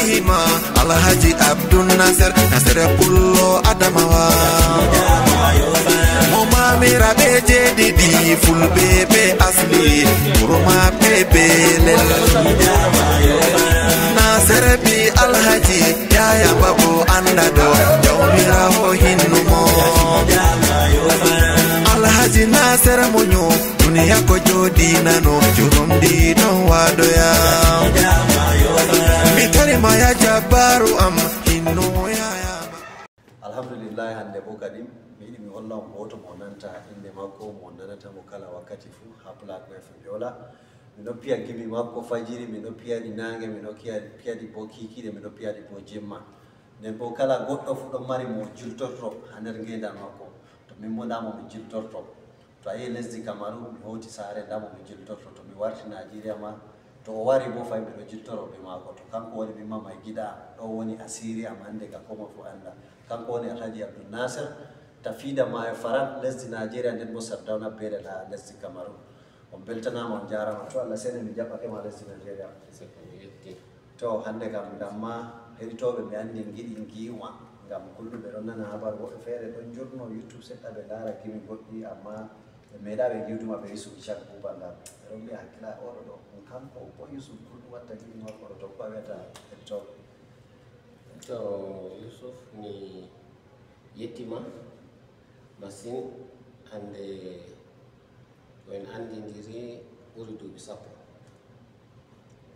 hima Alhaji Abdul Nasir Nasir Pullo Adamawa Moma mira beje didi full bebe asli Uruma bebe lel Nasir bi Alhaji Yaya babu andado Jawmira ho hinnumo Alhaji Nasir munyo Dunia ko jodi nano Jurum di no wadoya Mitari maya jabaru am hinno ya Alhamdulillah hande bokadim mi wallahu moto monanta inde mako monanta mukala wakati fu hapla ko fiola mino pia gibi mako fajiri mino pia di nange mino pia di bokiki mino pia di bojimma ne bokala goddo fu do mari mo jultorto hander ngenda mako to min mo damo mi jultorto to ay lesdi Kamaru mi hoti sare damo mi jultorto to mi warti Nigeria ma to wari bo fay be jultoro be mako to kanko woni mi mama gida do woni asiri amande ka koma fu anda kanko woni Alhaji Abdul Nasir tafida ma faran lesdi Nigeria nden bo Sardauna bere la lesdi Kamaru on beltana mon jarama to Allah sene mi jabbake ma lesdi Nigeria to hande kam damma heritobe be andi ngidi ngiwa ngam kullu be don nana habar bo fere don jurno YouTube setta be lara kimi goddi amma medabe giwtuma be Yusuf Ishaq Bubanda rombe hakila odo do kanko bo Yusuf kullu watta gidi ma ko to ko weta heritobe to Yusuf ni yetima masin ande when andindiri ɓuri duuɓi sappo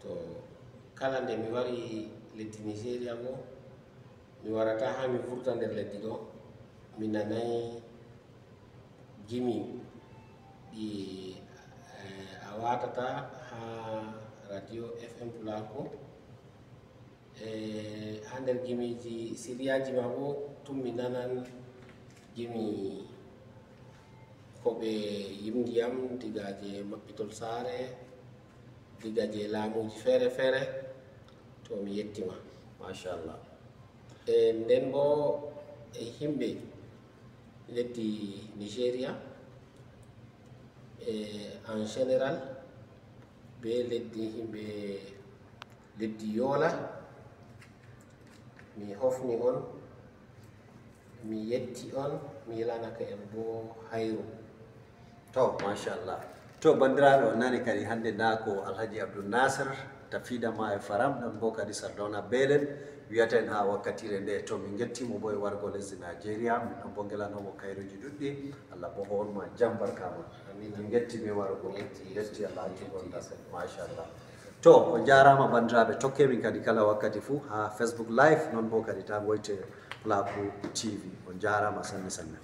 to kala nde mi wari leddi Nigeria bo mi warata ha mi vurta nder leddi ɗo mi nanayi gimi ɗi a watata ha radio FM Pulako ha nder gimiji siriyaji ma bo tum mi nanan gimi koɓe yimdiyam diga je maɓɓitol saare diga je laamuji feere feere to mi yettima machallah nden bo himɓe leddi Nigeria en général be leddi himɓe leddi Yola mi hofni on mi yetti on mi yelanaka en bo hayru to machallah to bandiraɓe on nani kadi hande nda ko Alhaji Abdul Nasir tafida ma faram ɗon bo kadi Sardauna Belel wiyata en ha wakkatire nde to min gettimo bo e wargo lesdi Nigeria min ɗon bo gelanomo kayruji ɗuɗɗi Allah bo honma jam barkama min getti be wargo getti Allah jugonda machallah to on jarama bandiraɓe tokke min kadi kala wakkati fu ha Facebook live non bo kadi ta goyte Pulako TV on jarama sanne sanne